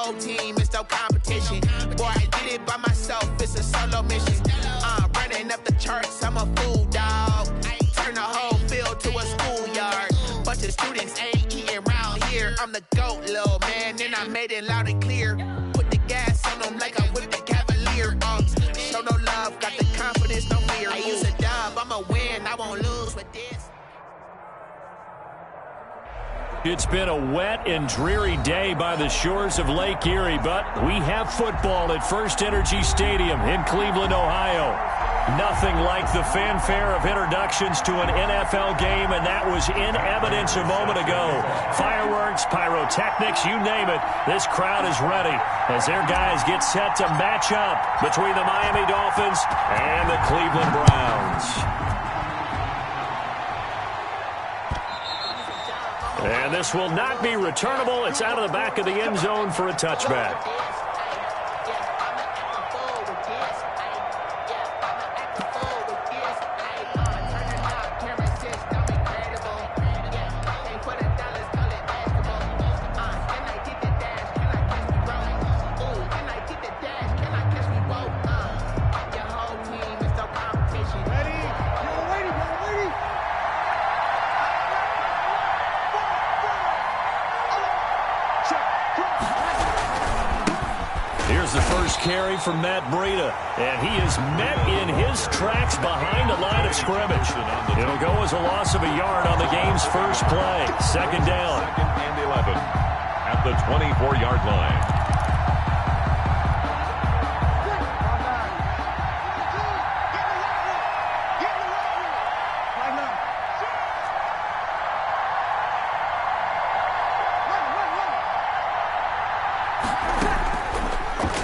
whole team, it's no competition. Boy, I did it by myself, it's a solo mission. Running up the charts, I'm a fool, dog. Turn the whole field to a schoolyard. Bunch of students ain't eating round here. I'm the GOAT, little man, and I made it loud and clear. Put the gas on them like I whipped the Cavalier. Show no love, got the confidence, no fear. I use a dub, I'ma win, I won't lose with this. It's been a wet and dreary day by the shores of Lake Erie, but we have football at First Energy Stadium in Cleveland, Ohio. Nothing like the fanfare of introductions to an NFL game, and that was in evidence a moment ago. Fireworks, pyrotechnics, you name it. This crowd is ready as their guys get set to match up between the Miami Dolphins and the Cleveland Browns. And this will not be returnable. It's out of the back of the end zone for a touchback. Carry from Matt Breida, and he is met in his tracks behind the line of scrimmage. It'll go as a loss of a yard on the game's first play. Second down. Second and 11 at the 24-yard line.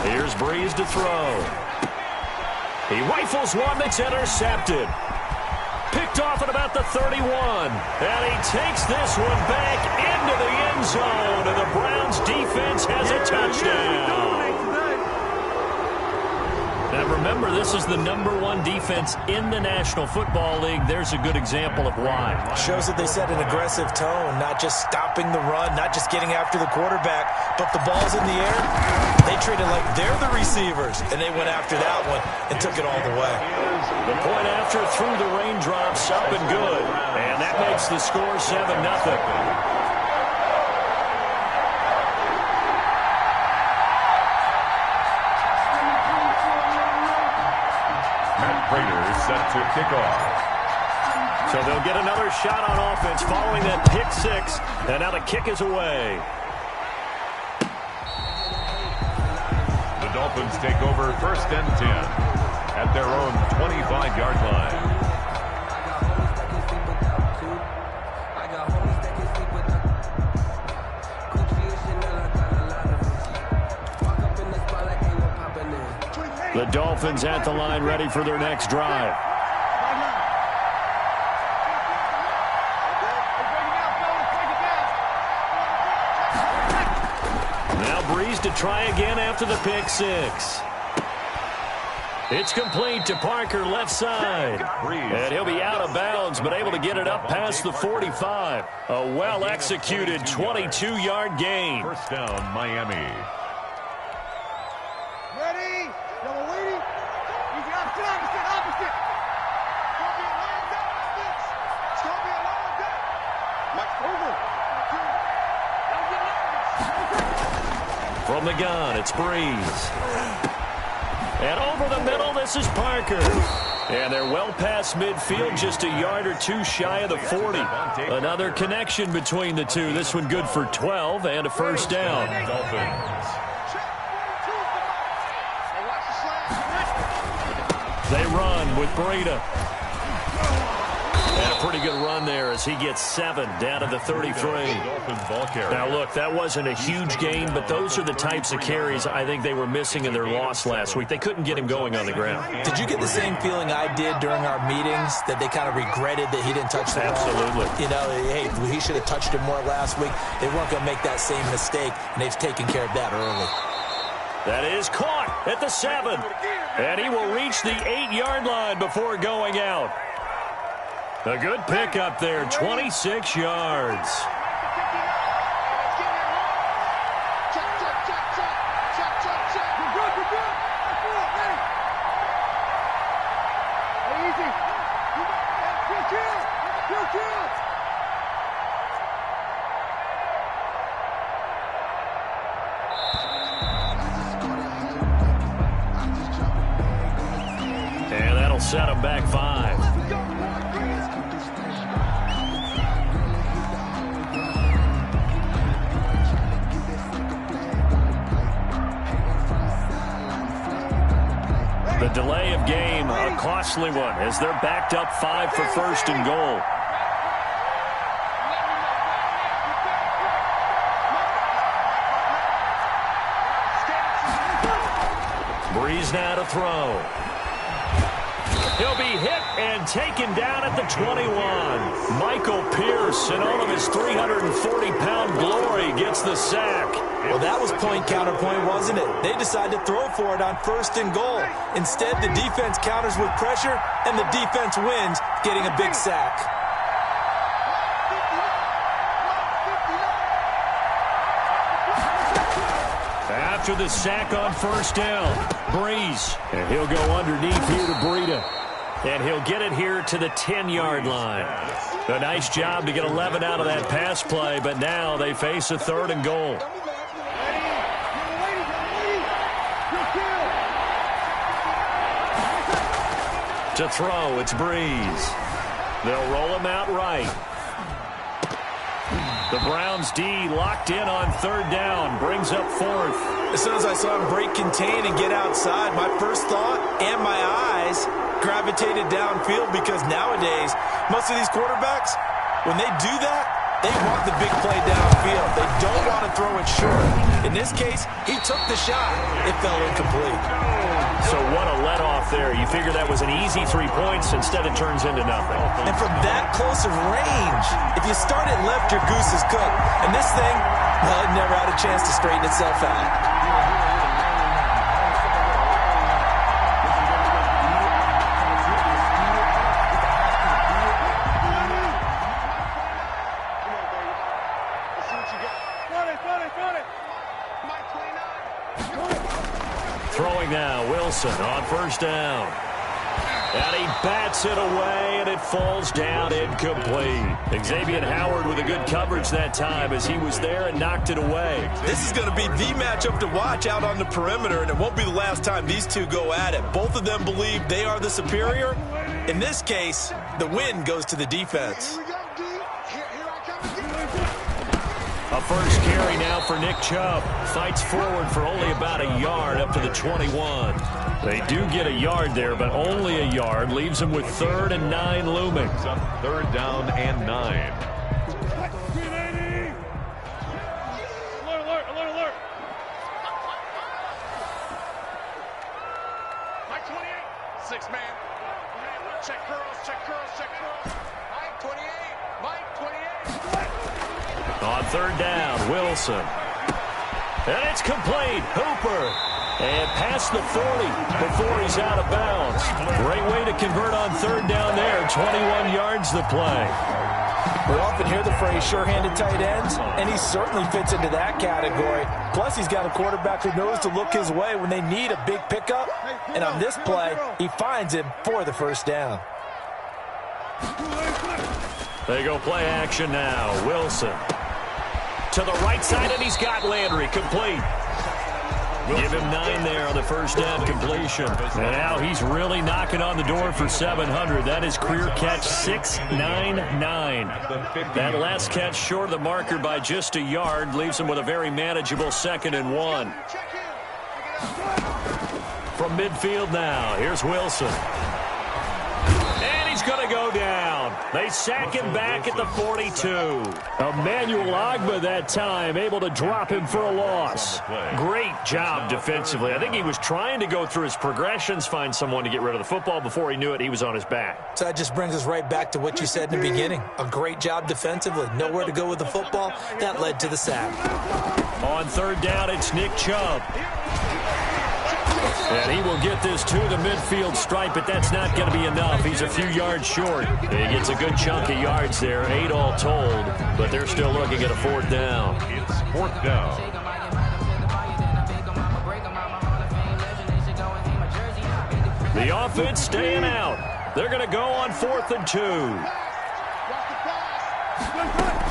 Here's Breeze to throw. He rifles one that's intercepted. Picked off at about the 31. And he takes this one back into the end zone. And the Browns defense has a touchdown. Now remember, this is the #1 defense in the National Football League. There's a good example of why. Shows that they set an aggressive tone, not just stopping the run, not just getting after the quarterback, but the ball's in the air. They treat it like they're the receivers, and they went after that one and took it all the way. The point after through the raindrops, up and good. And that makes the score 7-0. Set to kick off. So they'll get another shot on offense following that pick six. And now the kick is away. The Dolphins take over first and 10 at their own 25-yard line. The Dolphins at the line ready for their next drive. Now Breeze to try again after the pick six. It's complete to Parker left side. And he'll be out of bounds, but able to get it up past the 45. A well-executed 22-yard gain. First down, Miami. From the gun, it's Breeze. And over the middle, this is Parker. And they're well past midfield, just a yard or two shy of the 40. Another connection between the two. This one good for 12 and a first down. They run with Breida. And a pretty good run there as he gets 7 down to the 33. Now, look, that wasn't a huge gain, but those are the types of carries I think they were missing in their loss last week. They couldn't get him going on the ground. Did you get the same feeling I did during our meetings, that they kind of regretted that he didn't touch the ball? Absolutely. You know, hey, he should have touched it more last week. They weren't going to make that same mistake, and they've taken care of that early. That is caught at the 7. And he will reach the 8-yard line before going out. A good pickup there, 26 yards. set them back 5. The delay of game, a costly one, as they're backed up 5 for first and goal. Breeze now to throw. He'll be hit and taken down at the 21. Michael Pierce, in all of his 340-pound glory, gets the sack. Well, that was point counterpoint, wasn't it? They decided to throw for it on first and goal. Instead, the defense counters with pressure, and the defense wins, getting a big sack. After the sack on first down, Breeze. And he'll go underneath here to Breida. And he'll get it here to the 10-yard line. A nice job to get 11 out of that pass play, but now they face a 3rd and goal. To throw, it's Breeze. They'll roll him out right. The Browns D locked in on 3rd down, brings up 4th. As soon as I saw him break contain and get outside, my first thought and my eyes gravitated downfield, because nowadays, most of these quarterbacks, when they do that, they want the big play downfield. They don't want to throw it short. In this case, he took the shot. It fell incomplete. So what a let-off there. You figure that was an easy 3 points. Instead, it turns into nothing. And from that close of range, if you start it left, your goose is cooked. And this thing, well, it never had a chance to straighten itself out. Throwing now, Wilson on first down. And he bats it away, and it falls down incomplete. Xavier Howard with a good coverage that time as he was there and knocked it away. This is going to be the matchup to watch out on the perimeter, and it won't be the last time these two go at it. Both of them believe they are the superior. In this case, the win goes to the defense. A first carry now for Nick Chubb. Fights forward for only about a yard up to the 21. They do get a yard there, but only a yard. Leaves them with 3rd and 9 looming. 3rd down and 9. Alert, alert, alert. Mike 28, 6-man. Check curls, check curls, check curls. Mike 28, Mike 28. On 3rd down, Wilson. And it's complete. Hooper. And past the 40 before he's out of bounds. Great way to convert on 3rd down there. 21 yards the play. We often hear the phrase sure-handed tight ends, and he certainly fits into that category. Plus, he's got a quarterback who knows to look his way when they need a big pickup. And on this play, he finds him for the first down. They go play action now. Wilson. To the right side, and he's got Landry complete. Give him 9 there on the first down completion. And now he's really knocking on the door for 700. That is career catch 699. That last catch short of the marker by just a yard leaves him with a very manageable 2nd and 1. From midfield now, here's Wilson. And he's going to go down. They sack him back at the 42. Emmanuel Ogbah that time able to drop him for a loss. Great job defensively. I think he was trying to go through his progressions, find someone to get rid of the football. Before he knew it, he was on his back. So that just brings us right back to what you said in the beginning. A great job defensively. Nowhere to go with the football. That led to the sack. On 3rd down, it's Nick Chubb. And he will get this to the midfield stripe, but that's not going to be enough. He's a few yards short. He gets a good chunk of yards there, 8 all told, but they're still looking at a 4th down. It's 4th down. The offense staying out. They're going to go on 4th and 2.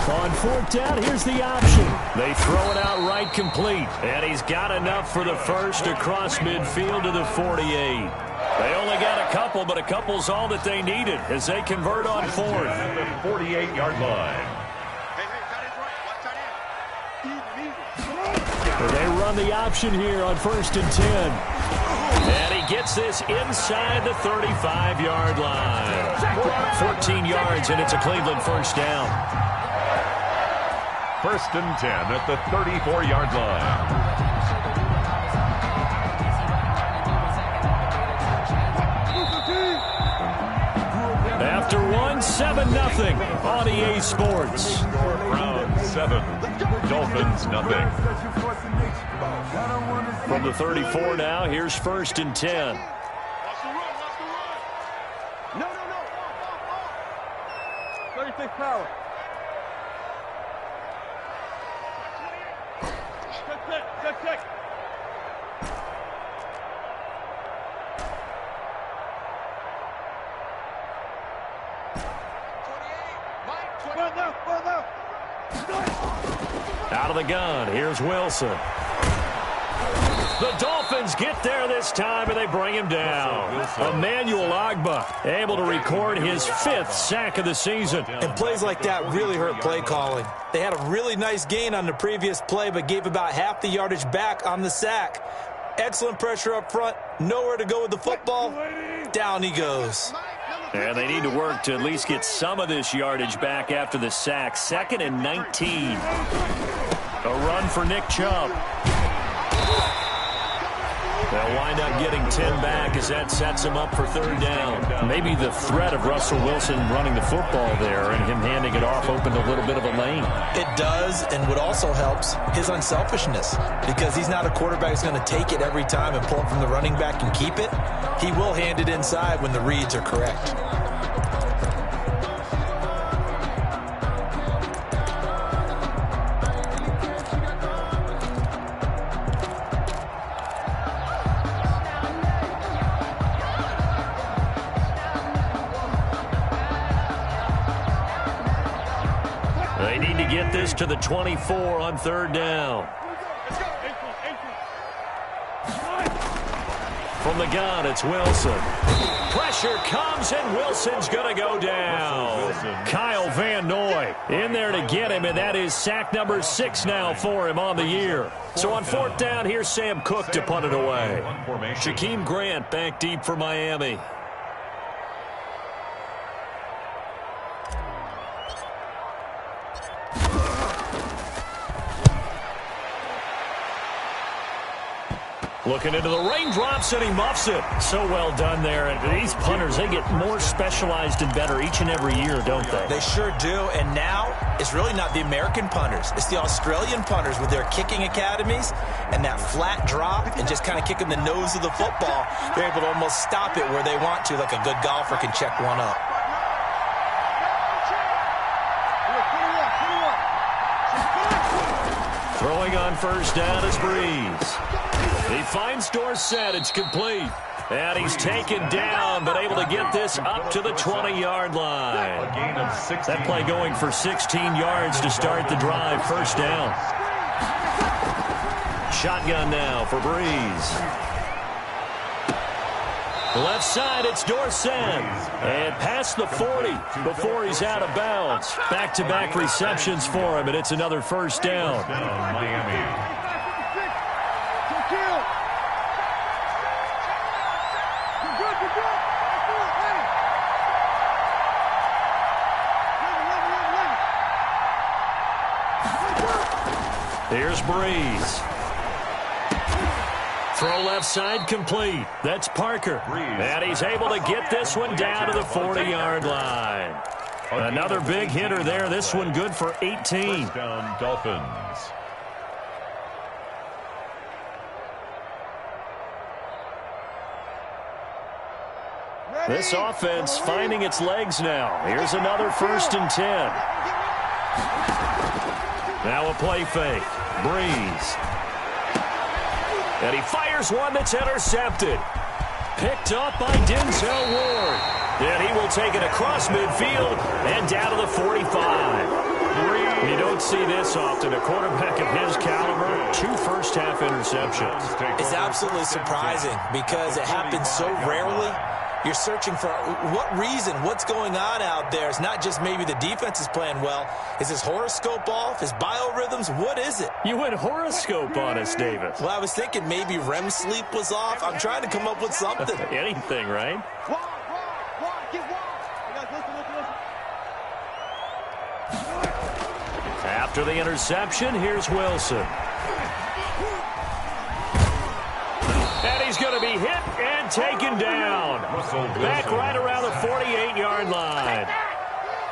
On 4th down, here's the option. They throw it out right complete. And he's got enough for the first across midfield to the 48. They only got a couple, but a couple's all that they needed as they convert on fourth. At the 48-yard line. They run the option here on 1st and 10. And he gets this inside the 35-yard line. 14 yards, and it's a Cleveland first down. 1st and 10 at the 34-yard line. After 7-0 on EA Sports. Browns 7, Dolphins nothing. From the 34 now, here's 1st and 10. No. 36 power. Check. Out of the gun, here's Wilson. The Dolphins get there this time, and they bring him down. Emmanuel Ogbah able to record his 5th sack of the season. And plays like that really hurt play calling. They had a really nice gain on the previous play, but gave about half the yardage back on the sack. Excellent pressure up front. Nowhere to go with the football. Down he goes. And they need to work to at least get some of this yardage back after the sack. 2nd and 19. A run for Nick Chubb. They'll wind up getting 10 back as that sets him up for 3rd down. Maybe the threat of Russell Wilson running the football there and him handing it off opened a little bit of a lane. It does, and what also helps, his unselfishness. Because he's not a quarterback who's going to take it every time and pull it from the running back and keep it. He will hand it inside when the reads are correct. They need to get this to the 24 on 3rd down. From the gun, it's Wilson. Pressure comes, and Wilson's going to go down. Kyle Van Noy in there to get him, and that is sack number 6 now for him on the year. So on 4th down, here's Sam Cook to punt it away. Jakeem Grant back deep for Miami. Looking into the raindrops, and he muffs it. So well done there. And these punters, they get more specialized and better each and every year, don't they? They sure do. And now it's really not the American punters. It's the Australian punters with their kicking academies and that flat drop and just kind of kicking the nose of the football. They're able to almost stop it where they want to, like a good golfer can check one up. Throwing on 1st down is Breeze. He finds Dorsett. It's complete. And he's taken down, but able to get this up to the 20-yard line. A gain of 16. That play going for 16 yards to start the drive. 1st down. Shotgun now for Breeze. Left side, it's Dorsett. And past the 40 before he's out of bounds. Back-to-back receptions for him, and it's another 1st down. Miami. Here's Breeze. Throw left side complete. That's Parker. And he's able to get this one down to the 40-yard line. Another big hitter there. This one good for 18. First down, Dolphins. This offense finding its legs now. Here's another 1st and 10. Now a play fake. Breeze. And he fires one that's intercepted. Picked up by Denzel Ward. And he will take it across midfield and down to the 45. Breeze You don't see this often. A quarterback of his caliber, 2 first-half interceptions. It's absolutely surprising because it happens so rarely. You're searching for what reason, what's going on out there. It's not just maybe the defense is playing well. Is his horoscope off? His biorhythms? What is it? You went horoscope on us, Davis. Well, I was thinking maybe REM sleep was off. I'm trying to come up with something. Anything, right? After the interception, here's Wilson. And he's going to be hit and taken down. Back right around the 48-yard line.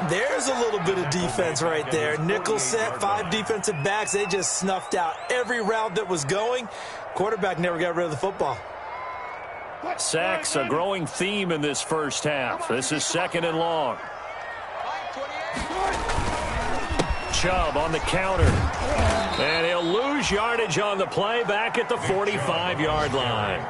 There's a little bit of defense right there. Nickel set, 5 defensive backs. They just snuffed out every route that was going. Quarterback never got rid of the football. Sacks, a growing theme in this first half. This is 2nd and long. Chubb on the counter. And he'll lose yardage on the play back at the 45-yard line.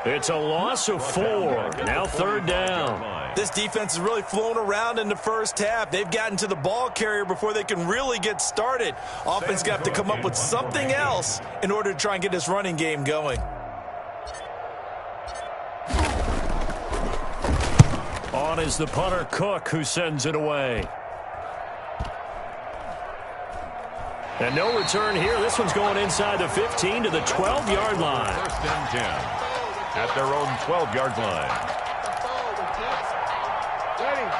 It's a loss of 4. Now 3rd down. This defense has really flown around in the first half. They've gotten to the ball carrier before they can really get started. Offense got to come up with something else in order to try and get this running game going. On is the punter, Cook, who sends it away. And no return here. This one's going inside the 15 to the 12-yard line. 1st and 10 at their own 12-yard line.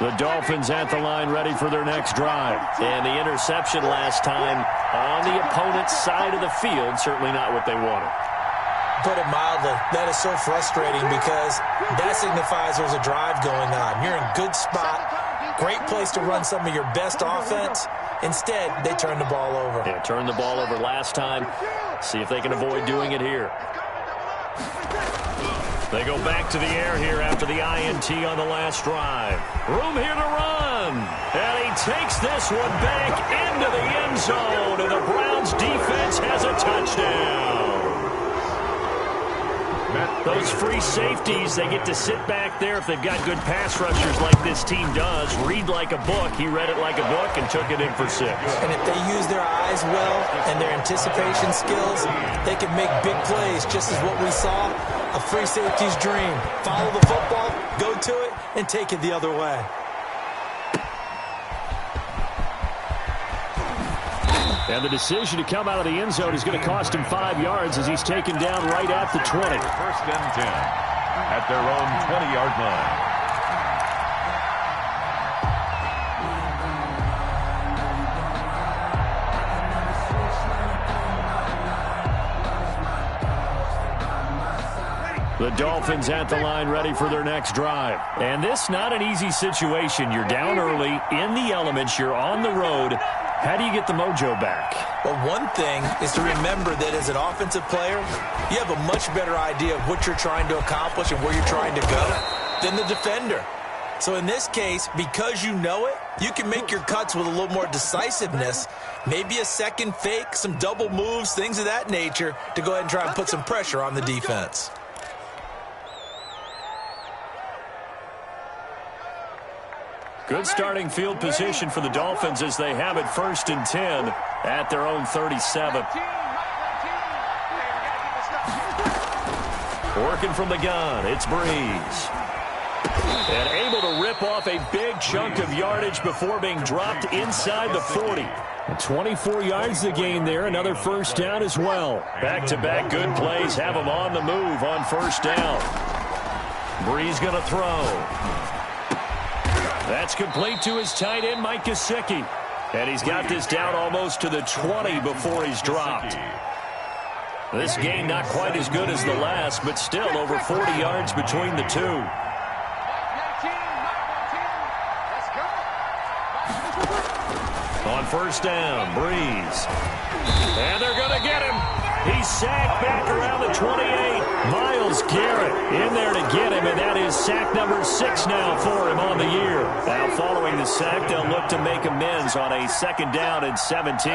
The Dolphins at the line ready for their next drive. And the interception last time on the opponent's side of the field, certainly not what they wanted. Put it mildly, that is so frustrating because that signifies there's a drive going on. You're in a good spot, great place to run some of your best offense. Instead, they turn the ball over. Yeah, turned the ball over last time. See if they can avoid doing it here. They go back to the air here after the INT on the last drive. Room here to run. And he takes this one back into the end zone. And the Browns defense has a touchdown. Those free safeties, they get to sit back there if they've got good pass rushers like this team does. Read like a book. He read it like a book and took it in for 6. And if they use their eyes well and their anticipation skills, they can make big plays, just as what we saw, a free safety's dream. Follow the football, go to it, and take it the other way. And the decision to come out of the end zone is going to cost him 5 yards as he's taken down right at the 20. 1st and 10 at their own 20-yard line. The Dolphins at the line ready for their next drive. And this not an easy situation. You're down early, in the elements, you're on the road. How do you get the mojo back? Well, one thing is to remember that as an offensive player, you have a much better idea of what you're trying to accomplish and where you're trying to go than the defender. So in this case, because you know it, you can make your cuts with a little more decisiveness, maybe a second fake, some double moves, things of that nature, to go ahead and try and put some pressure on the defense. Good starting field position for the Dolphins as they have it 1st and 10 at their own 37. Working from the gun, it's Breeze. And able to rip off a big chunk of yardage before being dropped inside the 40. 24 yards to gain there, another 1st down as well. Back-to-back good plays have them on the move on 1st down. Breeze going to throw. That's complete to his tight end, Mike Gesicki. And he's got this down almost to the 20 before he's dropped. This game not quite as good as the last, but still over 40 yards between the two. On 1st down, Breeze. And they're going to get him. He's sacked back around the 28. Myles Garrett in there to get him, and that is sack number 6 now for him on the year. Now following the sack, they'll look to make amends on a 2nd down and 17.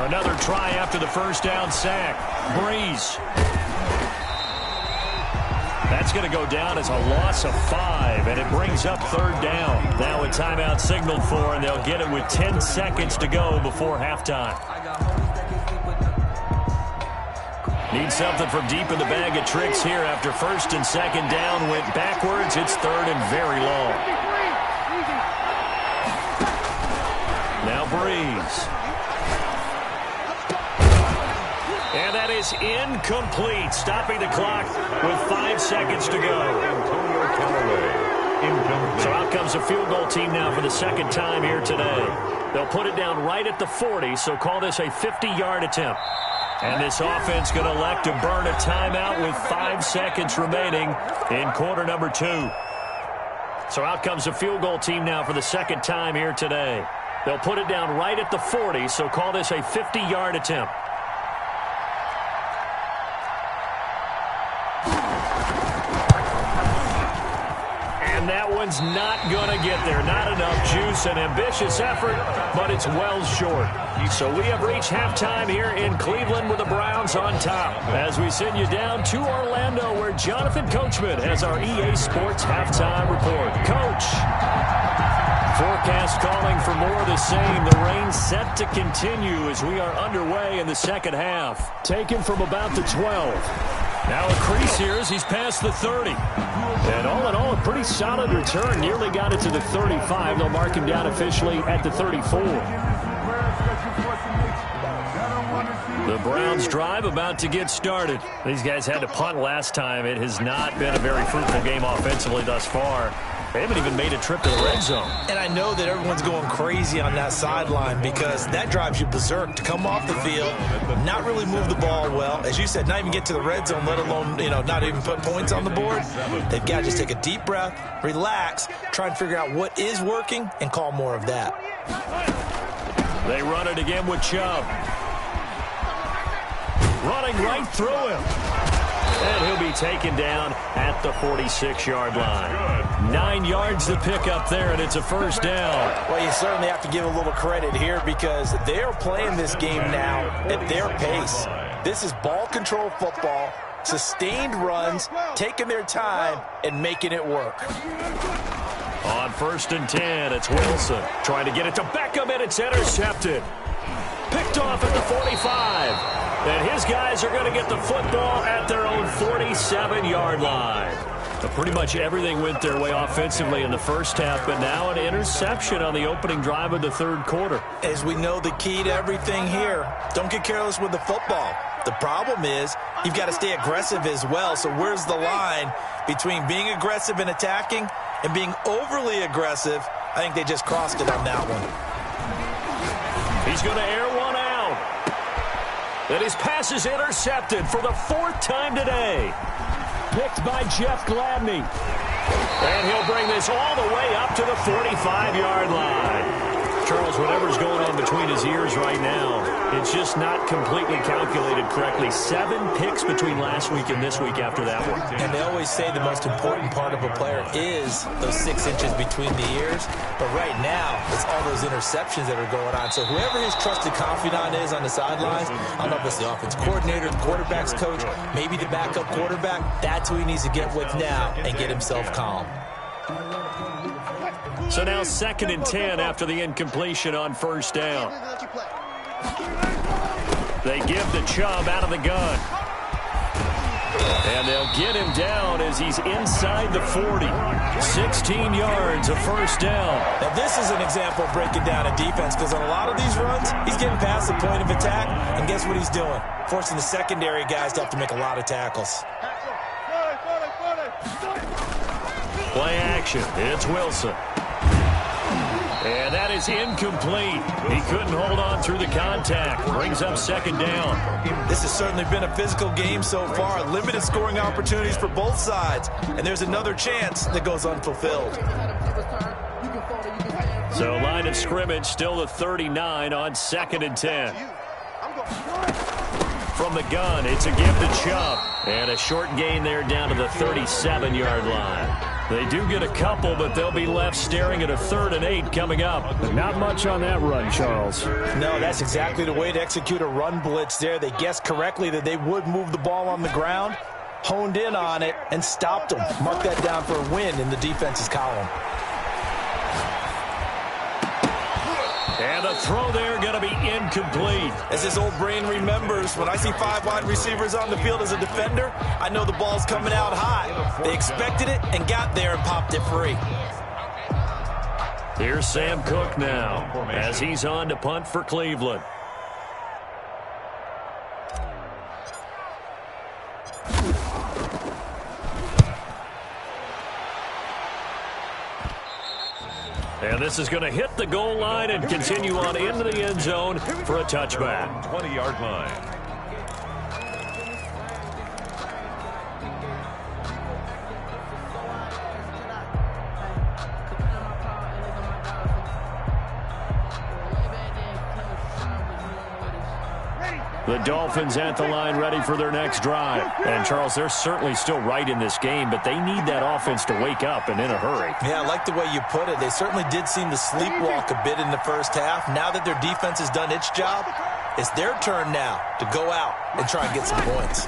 Another try after the 1st down sack. Breeze. That's going to go down as a loss of 5, and it brings up 3rd down. Now a timeout signaled for, and they'll get it with 10 seconds to go before halftime. Need something from deep in the bag of tricks here after 1st and 2nd down. Went backwards. It's 3rd and very long. Now Breeze. And that is incomplete, stopping the clock with 5 seconds to go. So out comes the field goal team now for the 2nd time here today. They'll put it down right at the 40, so call this a 50-yard attempt. And this offense going to elect to burn a timeout with 5 seconds remaining in quarter number 2. So out comes the field goal team now for the 2nd time here today. They'll put it down right at the 40, so call this a 50-yard attempt. And that one's not going to get there. Not enough juice. An ambitious effort, but it's well short. So we have reached halftime here in Cleveland with the Browns on top. As we send you down to Orlando, where Jonathan Coachman has our EA Sports halftime report. Coach. Forecast calling for more of the same. The rain set to continue as we are underway in the 2nd half. Taken from about the 12. Now a crease here as he's past the 30. And all in all, a pretty solid return. Nearly got it to the 35. They'll mark him down officially at the 34. The Browns drive about to get started. These guys had to punt last time. It has not been a very fruitful game offensively thus far. They haven't even made a trip to the red zone. And I know that everyone's going crazy on that sideline because that drives you berserk to come off the field, not really move the ball well. As you said, not even get to the red zone, let alone, not even put points on the board. They've got to just take a deep breath, relax, try and figure out what is working, and call more of that. They run it again with Chubb. Running right through him. And he'll be taken down at the 46-yard line. 9 yards to pick up there, and it's a 1st down. Well, you certainly have to give a little credit here because they're playing this game now at their pace. This is ball control football, sustained runs, taking their time, and making it work. On 1st and 10, it's Wilson trying to get it to Beckham, and it's intercepted. Picked off at the 45. And his guys are going to get the football at their own 47-yard line. But pretty much everything went their way offensively in the 1st half, but now an interception on the opening drive of the 3rd quarter. As we know, the key to everything here, don't get careless with the football. The problem is you've got to stay aggressive as well. So where's the line between being aggressive and attacking and being overly aggressive? I think they just crossed it on that one. He's going to air one out. And his pass is intercepted for the 4th time today. Picked by Jeff Gladney. And he'll bring this all the way up to the 45-yard line. Charles, whatever's going on between his ears right now, it's just not completely calculated correctly. 7 picks between last week and this week after that one. And they always say the most important part of a player is those 6 inches between the ears. But right now, it's all those interceptions that are going on. So whoever his trusted confidant is on the sidelines, I don't know if it's the offense coordinator, the quarterback's coach, maybe the backup quarterback, that's who he needs to get with now and get himself calm. So now 2nd and 10 after the incompletion on 1st down. They give the Chubb out of the gun. And they'll get him down as he's inside the 40. 16 yards, a 1st down. Now this is an example of breaking down a defense because on a lot of these runs, he's getting past the point of attack, and guess what he's doing? Forcing the secondary guys to have to make a lot of tackles. Play action. It's Wilson. And that is incomplete. He couldn't hold on through the contact. Brings up 2nd down. This has certainly been a physical game so far. Limited scoring opportunities for both sides. And there's another chance that goes unfulfilled. So line of scrimmage still the 39 on 2nd and 10. From the gun, it's a give to Chubb. And a short gain there down to the 37-yard line. They do get a couple, but they'll be left staring at a 3rd and 8 coming up. Not much on that run, Charles. No, that's exactly the way to execute a run blitz there. They guessed correctly that they would move the ball on the ground. honed in on it and stopped them. Mark that down for a win in the defense's column. And the throw there going to be incomplete. As his old brain remembers, when I see 5 wide receivers on the field as a defender, I know the ball's coming out high. They expected it and got there and popped it free. Here's Sam Cook now as he's on to punt for Cleveland. And this is going to hit the goal line and continue on into the end zone for a touchback. 20-yard line. The Dolphins at the line ready for their next drive. And, Charles, they're certainly still right in this game, but they need that offense to wake up and in a hurry. Yeah, I like the way you put it. They certainly did seem to sleepwalk a bit in the first half. Now that their defense has done its job, it's their turn now to go out and try and get some points.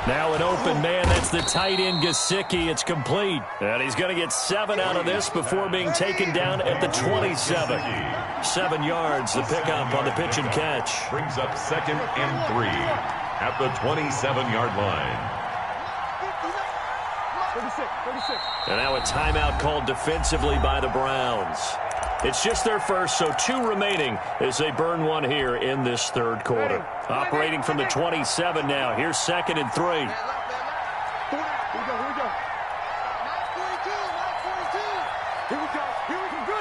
Now an open man, that's the tight end Gesicki. It's complete. And he's going to get 7 out of this before being taken down at the 27. 7 yards, the pickup on the pitch and catch. Brings up 2nd and 3 at the 27-yard line. And now a timeout called defensively by the Browns. It's just their first, so 2 remaining as they burn one here in this third quarter. Operating from the 27 now. Here's 2nd and 3. Here we go.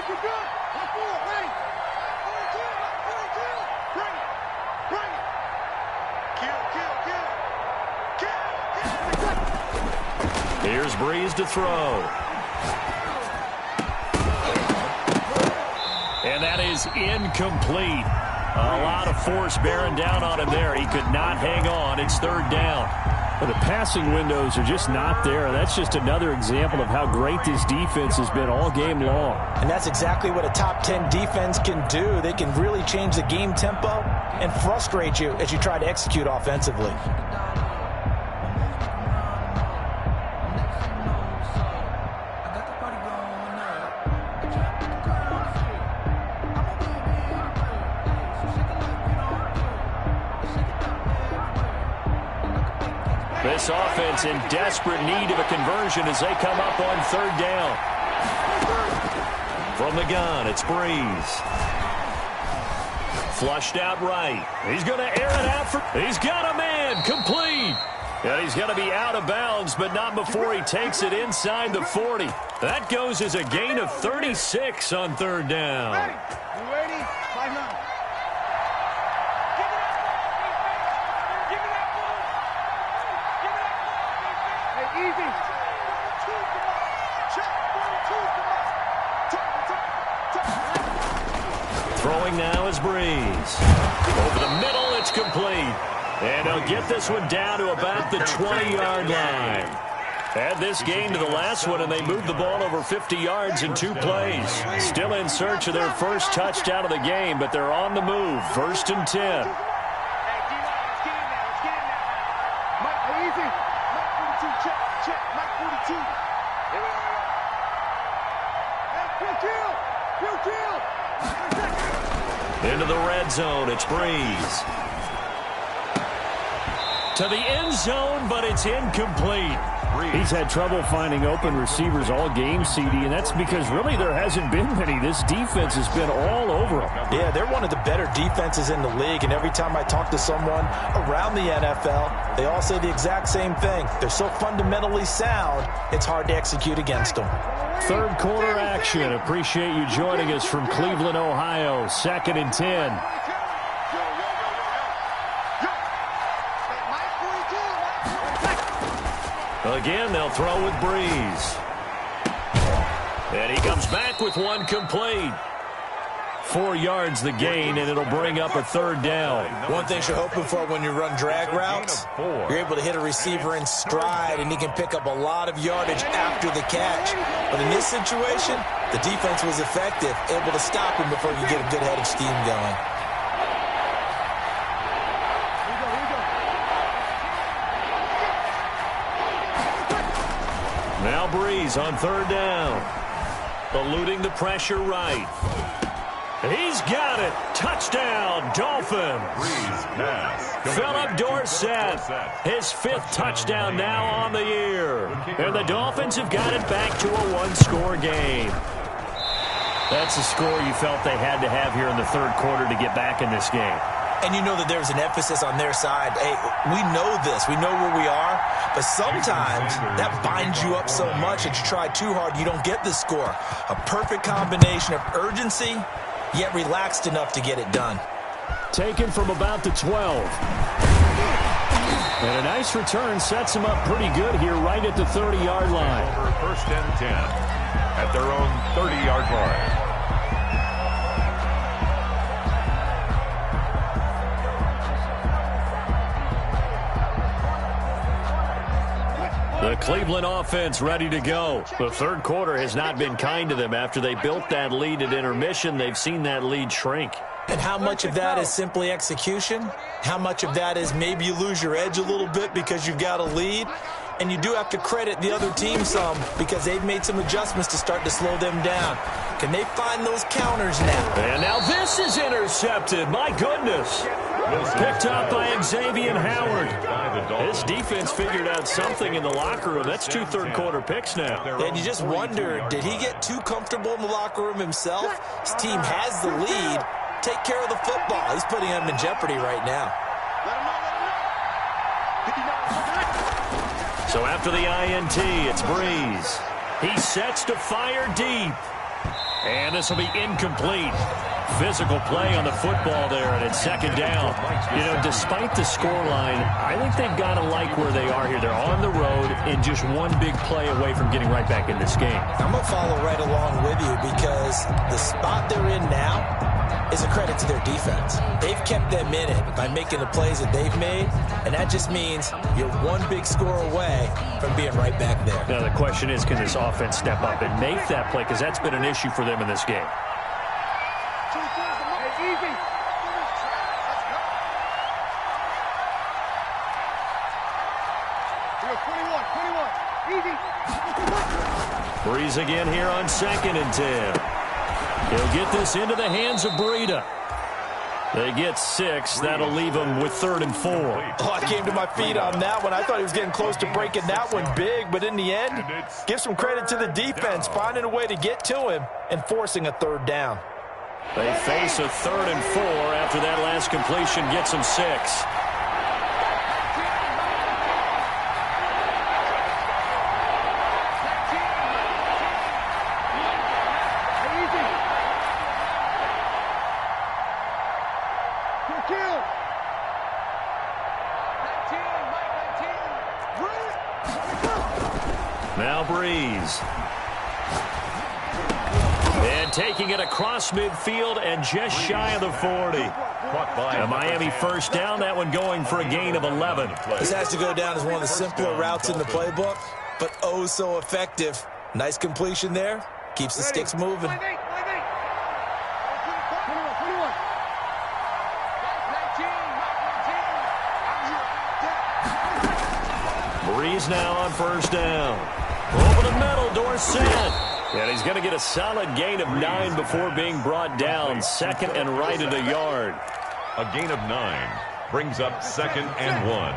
Good. Line 4, ready. Line 42. Bring it. Kill. Here's Breeze to throw. And that is incomplete. A lot of force bearing down on him there. He could not hang on. It's 3rd down. Well, the passing windows are just not there. That's just another example of how great this defense has been all game long. And that's exactly what a top 10 defense can do. They can really change the game tempo and frustrate you as you try to execute offensively. This offense in desperate need of a conversion as they come up on 3rd down. From the gun, it's Breeze. Flushed out right. He's going to air it out for... He's got a man. Complete. And he's going to be out of bounds, but not before he takes it inside the 40. That goes as a gain of 36 on 3rd down. You ready? 5-9. Throwing now is Breeze. Over the middle, it's complete. And he'll get this one down to about the 20-yard line. Add this game to the last one, and they moved the ball over 50 yards in 2 plays. Still in search of their first touchdown of the game, but they're on the move. 1st and 10. Into the red zone, it's Breeze. To the end zone, but it's incomplete. He's had trouble finding open receivers all game, CD, and that's because really there hasn't been many. This defense has been all over them. Yeah, they're one of the better defenses in the league, and every time I talk to someone around the NFL, they all say the exact same thing. They're so fundamentally sound, it's hard to execute against them. Third quarter action. Appreciate you joining us from Cleveland, Ohio. 2nd and 10. Again, they'll throw with Breeze. And he comes back with one complete. 4 yards the gain, and it'll bring up a 3rd down. One thing you're hoping for when you run drag routes, you're able to hit a receiver in stride, and he can pick up a lot of yardage after the catch. But in this situation, the defense was effective, able to stop him before you get a good head of steam going. Breeze on third down. Eluding the pressure right. He's got it. Touchdown, Dolphins. Breeze pass. Philip Dorsett, his 5th touchdown now on the year. And the Dolphins have got it back to a one-score game. That's a score you felt they had to have here in the third quarter to get back in this game. And you know that there's an emphasis on their side. Hey, we know this. We know where we are. But sometimes that binds you up so much that you try too hard, you don't get the score. A perfect combination of urgency, yet relaxed enough to get it done. Taken from about the 12. And a nice return sets them up pretty good here right at the 30-yard line. Over first and 10 at their own 30-yard line. The Cleveland offense ready to go. The third quarter has not been kind to them. After they built that lead at intermission, they've seen that lead shrink. And how much of that is simply execution? How much of that is maybe you lose your edge a little bit because you've got a lead? And you do have to credit the other team some because they've made some adjustments to start to slow them down. Can they find those counters now? And now this is intercepted. My goodness. Picked up by Xavier Howard. This defense figured out something in the locker room. That's 2 third-quarter picks now. And you just wonder, did he get too comfortable in the locker room himself? His team has the lead. Take care of the football. He's putting them in jeopardy right now. So after the INT, it's Breeze. He sets to fire deep. And this will be incomplete. Physical play on the football there, and it's second down. You know, despite the scoreline, I think they've got to like where they are here. They're on the road and just one big play away from getting right back in this game. I'm going to follow right along with you because the spot they're in now is a credit to their defense. They've kept them in it by making the plays that they've made, and that just means you're one big score away from being right back there. Now the question is, can this offense step up and make that play? Because that's been an issue for them in this game. Breeze again here on 2nd and 10. He'll get this into the hands of Breida. They get 6. That'll leave them with 3rd and 4. Oh, I came to my feet on that one. I thought he was getting close to breaking that one big, but in the end, give some credit to the defense, finding a way to get to him and forcing a 3rd down. They face a 3rd and 4 after that last completion gets them 6. Now Breeze. And taking it across midfield and just shy of the 40. A Miami first down, that one going for a gain of 11. This has to go down as one of the simpler routes in the playbook, but oh so effective. Nice completion there. Keeps the sticks moving. Breeze now on first down. Over the middle, Dorsett. And he's going to get a solid gain of 9 before being brought down. 2nd and right at a yard. A gain of 9 brings up 2nd and 1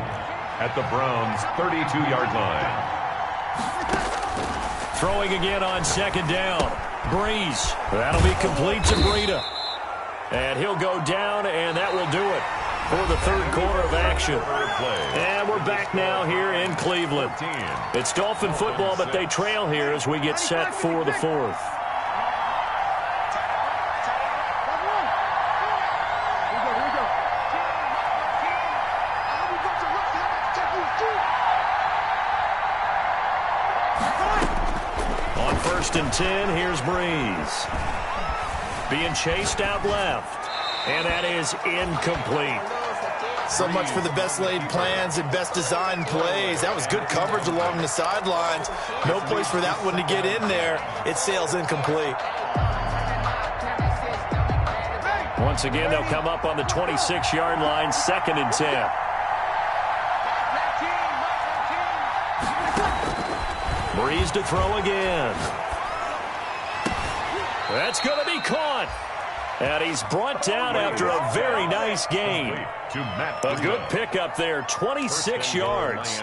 at the Browns' 32-yard line. Throwing again on 2nd down. Breeze. That'll be complete to Breida. And he'll go down, and that will do it for the third quarter of action. And we're back now here in Cleveland. It's Dolphin football, but they trail here as we get set for the 4th. On 1st and 10, here's Breeze. Being chased out left. And that is incomplete. So much for the best laid plans and best designed plays. That was good coverage along the sidelines. No place for that one to get in there. It sails incomplete. Once again, they'll come up on the 26-yard line, 2nd and 10. Breeze to throw again. That's going to be caught. And he's brought down after a very nice game. A good pickup there, 26 yards.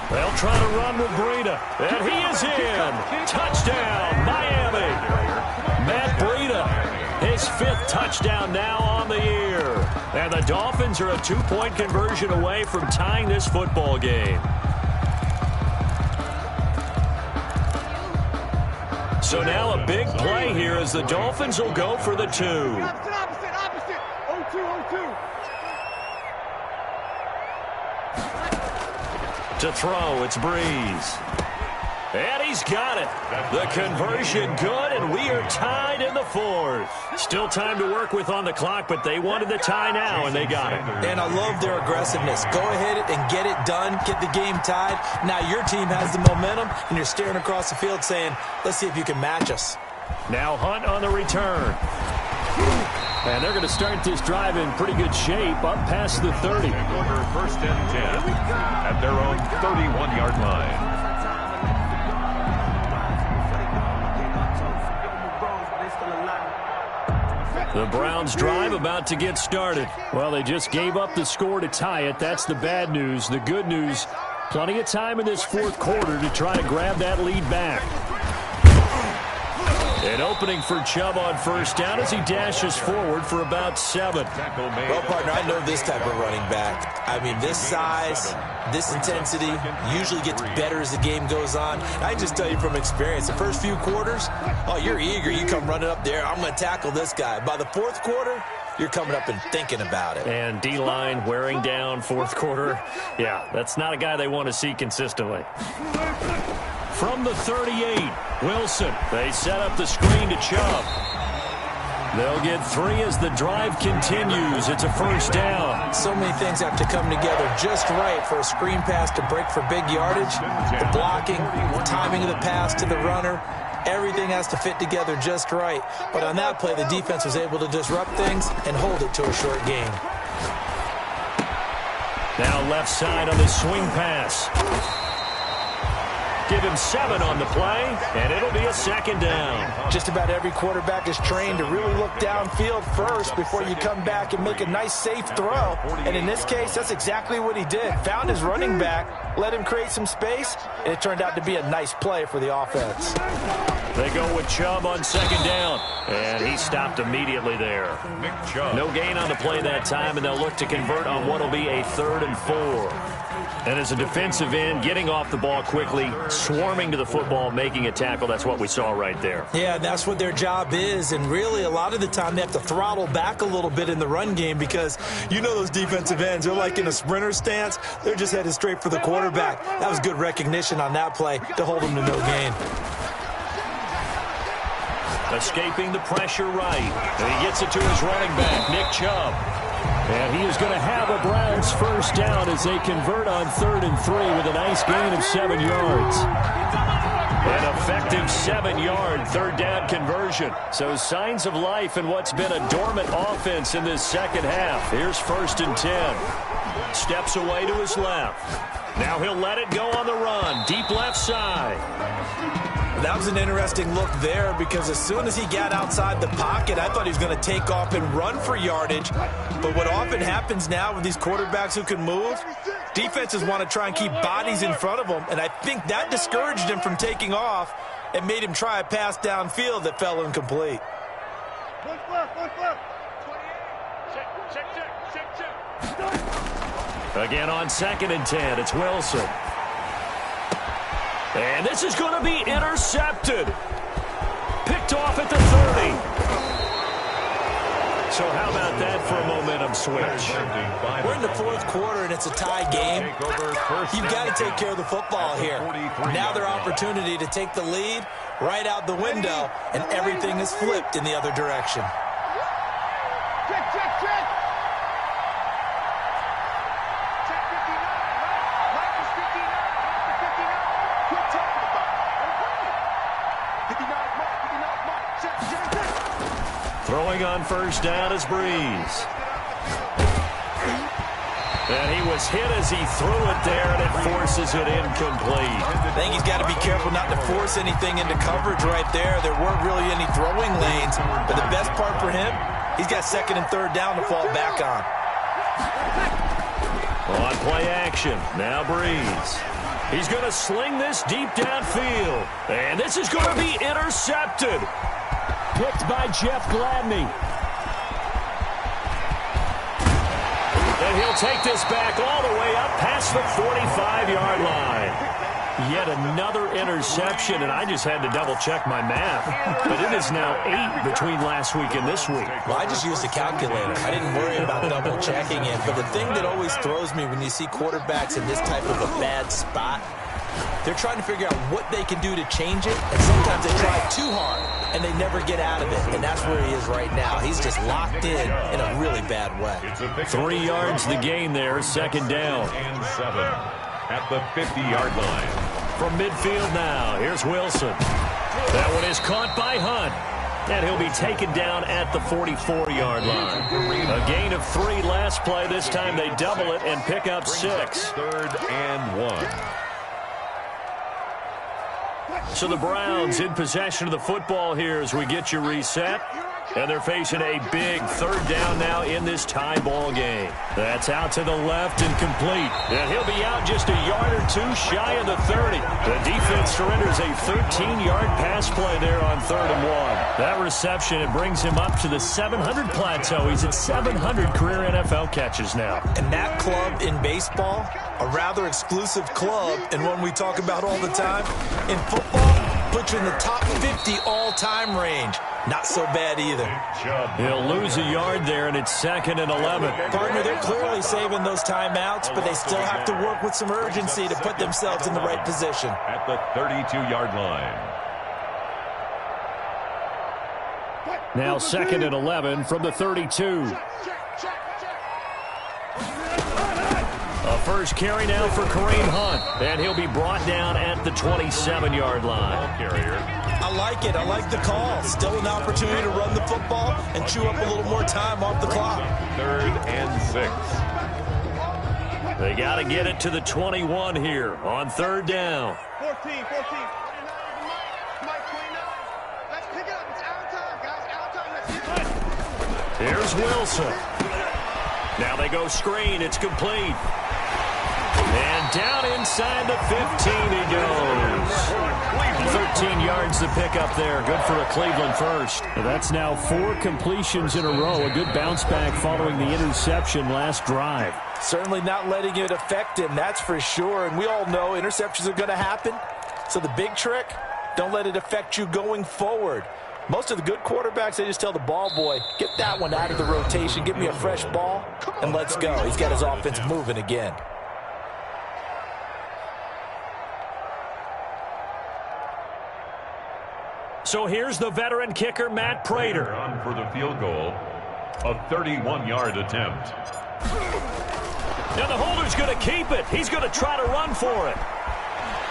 They'll try to run with Breida. And he is in. Touchdown, Miami. Matt Breida, his 5th touchdown now on the year. And the Dolphins are a 2-point conversion away from tying this football game. So now a big play here as the Dolphins will go for the 2. Opposite. 0-2. To throw, it's Breeze. And he's got it. The conversion good, and we are tied in the 4th. Still time to work with on the clock, but they wanted the tie now, and they got it. And I love their aggressiveness. Go ahead and get it done, get the game tied. Now your team has the momentum, and you're staring across the field saying, let's see if you can match us. Now Hunt on the return. And they're going to start this drive in pretty good shape, up past the 30. Over 1st and 10 at their own 31-yard line. The Browns drive about to get started. Well, they just gave up the score to tie it. That's the bad news. The good news, plenty of time in this 4th quarter to try to grab that lead back. An opening for Chubb on 1st down as he dashes forward for about 7. Well, partner, I know this type of running back. I mean, this size, this intensity usually gets better as the game goes on. I can just tell you from experience, the first few quarters, oh, you're eager. You come running up there, I'm going to tackle this guy. By the 4th quarter, you're coming up and thinking about it. And D-line wearing down 4th quarter. Yeah, that's not a guy they want to see consistently. From the 38, Wilson. They set up the screen to Chubb. They'll get 3 as the drive continues. It's a 1st down. So many things have to come together just right for a screen pass to break for big yardage. The blocking, the timing of the pass to the runner, everything has to fit together just right. But on that play, the defense was able to disrupt things and hold it to a short gain. Now left side on the swing pass. Give him 7 on the play, and it'll be a 2nd down. Just about every quarterback is trained to really look downfield first before you come back and make a nice, safe throw. And in this case, that's exactly what he did. Found his running back, let him create some space, and it turned out to be a nice play for the offense. They go with Chubb on 2nd down, and he stopped immediately there. No gain on the play that time, and they'll look to convert on what will be a 3rd and 4. And as a defensive end, getting off the ball quickly, swarming to the football, making a tackle, that's what we saw right there. Yeah, that's what their job is, and really a lot of the time they have to throttle back a little bit in the run game because you know those defensive ends, they're like in a sprinter stance. They're just headed straight for the quarterback. That was good recognition on that play to hold them to no gain. Escaping the pressure right, and he gets it to his running back, Nick Chubb. And he is going to have a Browns 1st down as they convert on 3rd and 3 with a nice gain of 7 yards. An effective 7-yard 3rd down conversion. So signs of life in what's been a dormant offense in this 2nd half. Here's 1st and 10. Steps away to his left. Now he'll let it go on the run. Deep left side. That was an interesting look there because as soon as he got outside the pocket, I thought he was going to take off and run for yardage. But what often happens now with these quarterbacks who can move, defenses want to try and keep bodies in front of them, and I think that discouraged him from taking off and made him try a pass downfield that fell incomplete. Again on 2nd and 10, it's Wilson. And this is going to be intercepted. Picked off at the 30. So how about that for a momentum switch? We're in the 4th quarter, and it's a tie game. You've got to take care of the football here. Now their opportunity to take the lead right out the window, and everything is flipped in the other direction. Check, check, check. Throwing on 1st down is Breeze. And he was hit as he threw it there, and it forces it incomplete. I think he's got to be careful not to force anything into coverage right there. There weren't really any throwing lanes, but the best part for him, he's got second and third down to fall back on. On play action, now Breeze. He's going to sling this deep downfield, and this is going to be intercepted. Picked by Jeff Gladney. And he'll take this back all the way up past the 45-yard line. Yet another interception, and I just had to double-check my math. But it is now 8 between last week and this week. Well, I just used a calculator. I didn't worry about double-checking it. But the thing that always throws me when you see quarterbacks in this type of a bad spot, they're trying to figure out what they can do to change it, and sometimes they try too hard, and they never get out of it. And that's where he is right now. He's just locked in a really bad way. 3 yards the gain there, second down. And 7 at the 50-yard line. From midfield now, here's Wilson. That one is caught by Hunt. And he'll be taken down at the 44-yard line. A gain of 3 last play. This time they double it and pick up 6. 3rd and 1. So the Browns in possession of the football here as we get you reset. And they're facing a big 3rd down now in this tie ball game. That's out to the left and complete. And he'll be out just a yard or 2 shy of the 30. The defense surrenders a 13-yard pass play there on 3rd and 1. That reception, it brings him up to the 700 plateau. He's at 700 career NFL catches now. And that club in baseball, a rather exclusive club, and one we talk about all the time. In football, puts you in the top 50 all-time range. Not so bad either. He'll lose a yard there, and it's 2nd and 11. Partner, they're clearly saving those timeouts, but they still have to work with some urgency to put themselves in the right position. At the 32-yard line. Now 2nd and 11 from the 32. A first carry now for Kareem Hunt, and he'll be brought down at the 27-yard line. I like it. I like the call. Still an opportunity to run the football and chew up a little more time off the clock. 3rd and 6. They got to get it to the 21 here on 3rd down. 14. Let's pick it up. It's our time, guys. Our time. Let's get it. Here's Wilson. Now they go screen. It's complete. And down inside the 15 he goes. 13 yards to pick up there. Good for a Cleveland first. That's now 4 completions in a row. A good bounce back following the interception last drive. Certainly not letting it affect him, that's for sure. And we all know interceptions are going to happen. So the big trick, don't let it affect you going forward. Most of the good quarterbacks, they just tell the ball boy, get that one out of the rotation, give me a fresh ball, and let's go. He's got his offense moving again. So here's the veteran kicker, Matt Prater. On for the field goal, a 31-yard attempt. Now the holder's going to keep it. He's going to try to run for it.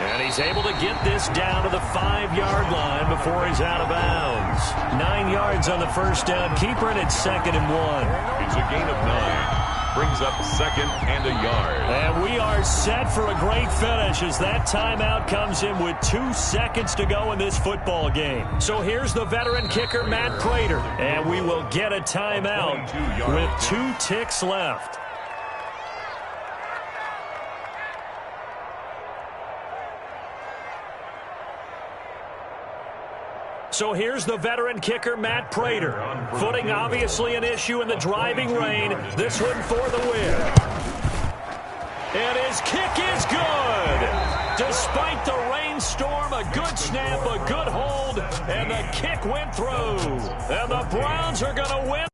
And he's able to get this down to the 5-yard line before he's out of bounds. 9 yards on the first down. Keeper, and it's 2nd and 1. It's a gain of 9. Brings up 2nd and a yard. And we are set for a great finish as that timeout comes in with 2 seconds to go in this football game. So here's the veteran kicker, Matt Prater. And we will get a timeout with 2 ticks left. So here's the veteran kicker, Matt Prater. Footing obviously an issue in the driving rain. This one for the win. And his kick is good. Despite the rainstorm, a good snap, a good hold, and the kick went through. And the Browns are going to win